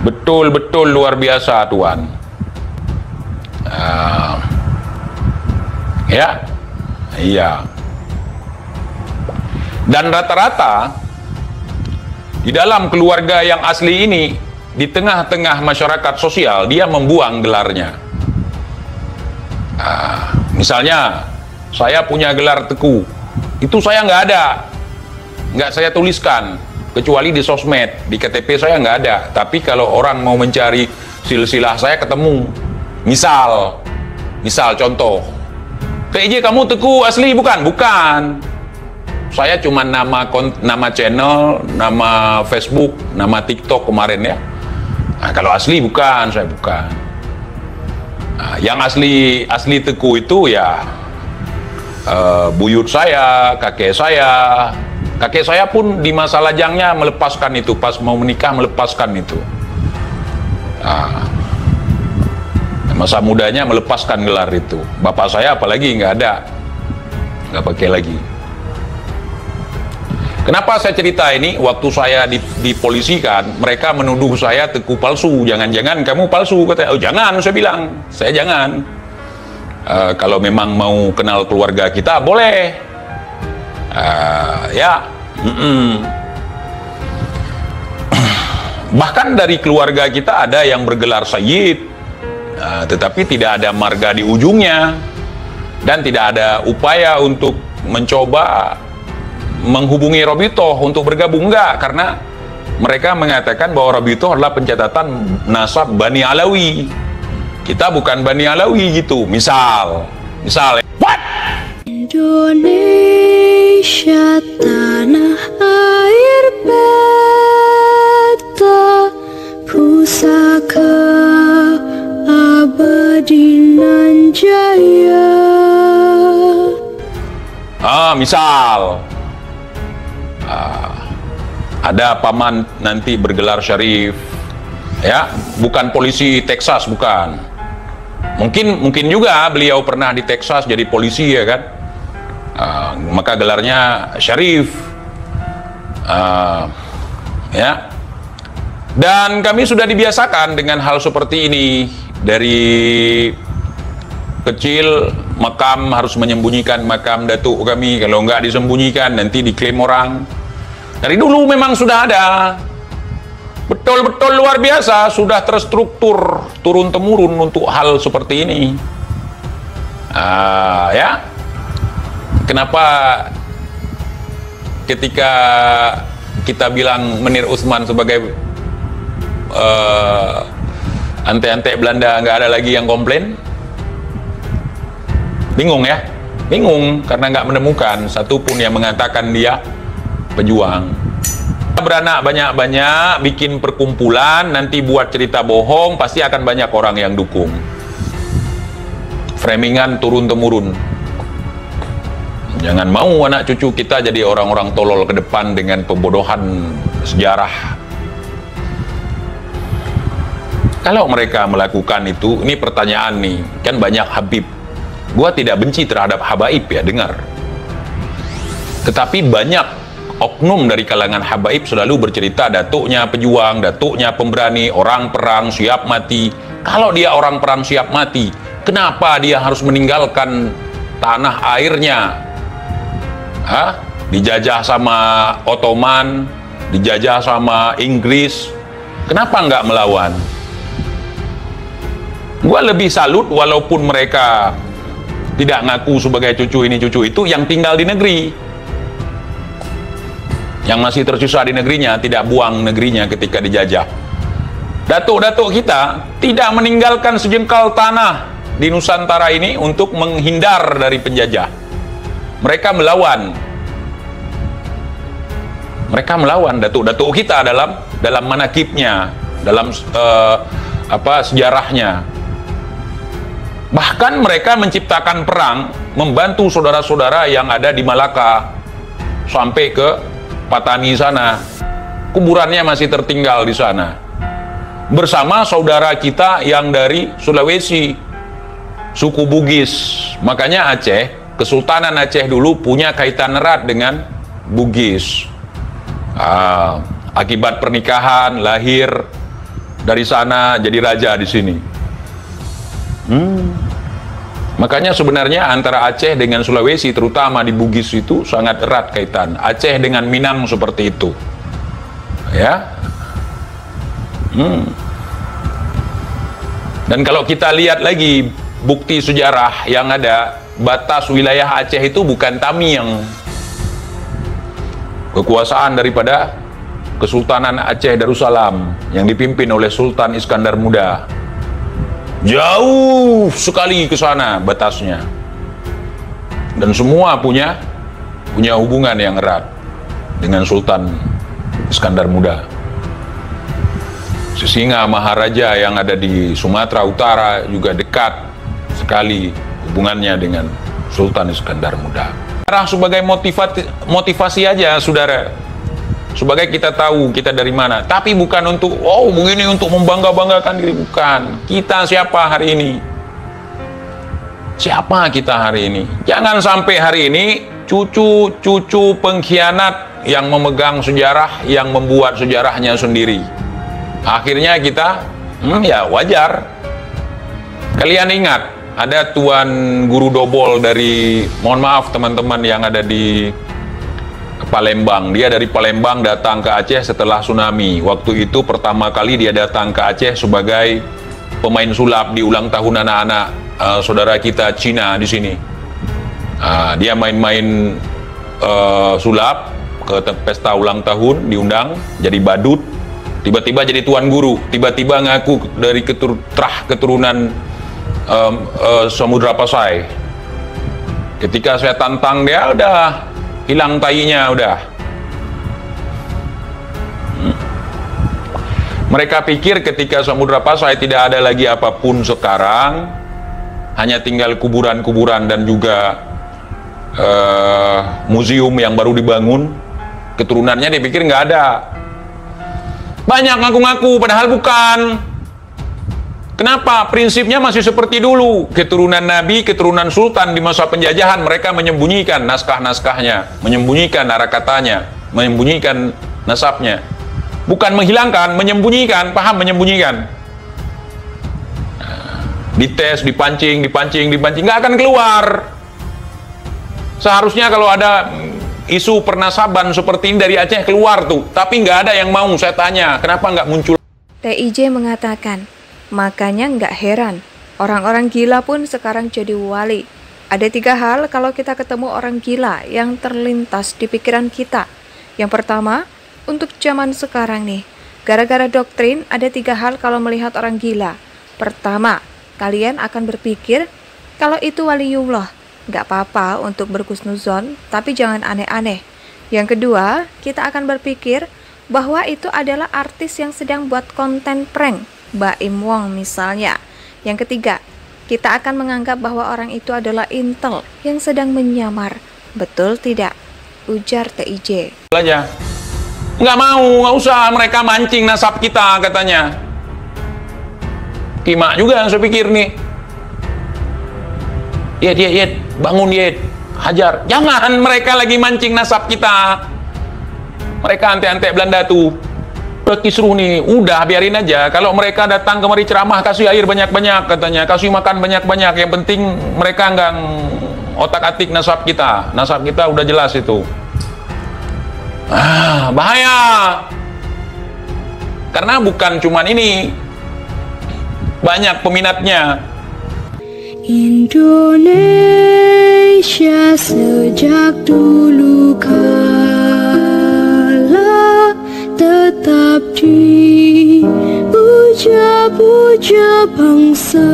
Betul-betul luar biasa, Tuan. Ya, iya. Dan rata-rata di dalam keluarga yang asli ini, di tengah-tengah masyarakat sosial, dia membuang gelarnya. Misalnya, saya punya gelar Teku, itu saya nggak ada, nggak saya tuliskan, kecuali di sosmed, di KTP saya nggak ada. Tapi kalau orang mau mencari silsilah saya ketemu. Misal contoh, TJ kamu Teku asli bukan? Bukan. Saya cuma nama channel, nama Facebook, nama TikTok kemarin ya. Nah, kalau asli bukan, saya bukan. Nah, yang asli Teku itu ya buyut saya, kakek saya. Kakek saya pun di masa lajangnya melepaskan itu, pas mau menikah melepaskan itu. Masa mudanya melepaskan gelar itu. Bapak saya apalagi nggak ada, nggak pakai lagi. Kenapa saya cerita ini? Waktu saya dipolisikan, mereka menuduh saya Teku palsu. Jangan-jangan kamu palsu, katanya. Oh jangan, saya bilang, saya jangan. Kalau memang mau kenal keluarga kita, boleh. Ya. Bahkan dari keluarga kita ada yang bergelar Sayyid, tetapi tidak ada marga di ujungnya, dan tidak ada upaya untuk mencoba menghubungi Robitoh untuk bergabung, enggak, karena mereka mengatakan bahwa Robitoh adalah pencatatan nasab Bani Alawi. Kita bukan Bani Alawi gitu. Misal what? Indonesia tanah air beta, pusaka abadi nan jaya. Misal ada paman nanti bergelar Syarif, ya, bukan polisi Texas, bukan. Mungkin juga beliau pernah di Texas jadi polisi, ya kan. Maka gelarnya Syarif, ya. Dan kami sudah dibiasakan dengan hal seperti ini. Dari kecil makam harus menyembunyikan makam datuk kami. Kalau nggak disembunyikan nanti diklaim orang. Dari dulu memang sudah ada. Betul-betul luar biasa, sudah terstruktur turun-temurun untuk hal seperti ini. Ya. Kenapa ketika kita bilang Menir Utsman sebagai ante-ante Belanda nggak ada lagi yang komplain? Bingung ya? Bingung karena nggak menemukan satupun yang mengatakan dia pejuang. Beranak banyak-banyak, bikin perkumpulan, nanti buat cerita bohong, pasti akan banyak orang yang dukung. Framingan turun-temurun. Jangan mau anak cucu kita jadi orang-orang tolol ke depan dengan pembodohan sejarah. Kalau mereka melakukan itu, ini pertanyaan nih, kan banyak Habib. Gua tidak benci terhadap habaib ya, dengar. Tetapi banyak oknum dari kalangan habaib selalu bercerita datuknya pejuang, datuknya pemberani, orang perang siap mati. Kalau dia orang perang siap mati, kenapa dia harus meninggalkan tanah airnya? Dijajah sama Ottoman, dijajah sama Inggris, kenapa nggak melawan? Gua lebih salut walaupun mereka tidak ngaku sebagai cucu ini cucu itu, yang tinggal di negeri, yang masih tersisa di negerinya, tidak buang negerinya ketika dijajah. Datuk-datuk kita tidak meninggalkan sejengkal tanah di Nusantara ini untuk menghindar dari penjajah. Mereka melawan. Mereka melawan datuk-datuk kita dalam manakibnya, dalam sejarahnya. Bahkan mereka menciptakan perang, membantu saudara-saudara yang ada di Malaka sampai ke Patani sana. Kuburannya masih tertinggal di sana. Bersama saudara kita yang dari Sulawesi, suku Bugis. Makanya Aceh, Kesultanan Aceh dulu punya kaitan erat dengan Bugis. Akibat pernikahan lahir dari sana jadi raja di sini. Makanya sebenarnya antara Aceh dengan Sulawesi, terutama di Bugis itu sangat erat kaitan. Aceh dengan Minang seperti itu, ya. Dan kalau kita lihat lagi bukti sejarah yang ada, batas wilayah Aceh itu bukan Tamiang. Kekuasaan daripada Kesultanan Aceh Darussalam yang dipimpin oleh Sultan Iskandar Muda. Jauh sekali ke sana batasnya. Dan semua punya hubungan yang erat dengan Sultan Iskandar Muda. Sisinga Maharaja yang ada di Sumatera Utara juga dekat sekali hubungannya dengan Sultan Iskandar Muda. Sebagai motivasi aja, saudara. Sebagai kita tahu kita dari mana, tapi bukan untuk begini untuk membangga-banggakan diri, bukan. Kita siapa hari ini? Siapa kita hari ini? Jangan sampai hari ini cucu-cucu pengkhianat yang memegang sejarah, yang membuat sejarahnya sendiri. Akhirnya kita, ya wajar. Kalian ingat, ada Tuan Guru Dobol dari, mohon maaf teman-teman yang ada di Palembang. Dia dari Palembang datang ke Aceh setelah tsunami. Waktu itu pertama kali dia datang ke Aceh sebagai pemain sulap di ulang tahun anak-anak saudara kita Cina di sini. Dia main-main sulap ke pesta ulang tahun, diundang jadi badut. Tiba-tiba jadi tuan guru. Tiba-tiba ngaku dari keturunan Samudra Pasai. Ketika saya tantang dia, udah hilang tainya udah. Mereka pikir ketika Samudra Pasai tidak ada lagi apapun sekarang, hanya tinggal kuburan-kuburan dan juga museum yang baru dibangun, keturunannya dipikir nggak ada. Banyak ngaku-ngaku padahal bukan. Kenapa? Prinsipnya masih seperti dulu. Keturunan Nabi, keturunan Sultan di masa penjajahan, mereka menyembunyikan naskah-naskahnya, menyembunyikan narakatanya, menyembunyikan nasabnya. Bukan menghilangkan, menyembunyikan. Paham menyembunyikan? Dites, dipancing, nggak akan keluar. Seharusnya kalau ada isu pernasaban seperti ini dari Aceh keluar tuh. Tapi nggak ada yang mau. Saya tanya, kenapa nggak muncul? TIJ mengatakan, makanya nggak heran, orang-orang gila pun sekarang jadi wali. Ada 3 hal kalau kita ketemu orang gila yang terlintas di pikiran kita. Yang pertama, untuk zaman sekarang nih, gara-gara doktrin ada 3 hal kalau melihat orang gila. Pertama, kalian akan berpikir kalau itu waliullah. Nggak apa-apa untuk berhusnuzon, tapi jangan aneh-aneh. Yang kedua, kita akan berpikir bahwa itu adalah artis yang sedang buat konten prank. Baim Wong misalnya. Yang ketiga, kita akan menganggap bahwa orang itu adalah intel yang sedang menyamar. Betul tidak? Ujar TIJ. Aja. Nggak mau, nggak usah mereka mancing nasab kita katanya. Kimak juga saya pikir nih. Yed, bangun Yed, hajar. Jangan, mereka lagi mancing nasab kita. Mereka ante-ante Belanda tuh. Kisruh nih, udah biarin aja. Kalau mereka datang kemari ceramah, kasih air banyak-banyak katanya, kasih makan banyak-banyak. Yang penting mereka nggak otak-atik nasab kita. Nasab kita udah jelas itu. Bahaya. Karena bukan cuman ini, banyak peminatnya. Indonesia sejak dulu kala tetap dipuja-puja bangsa.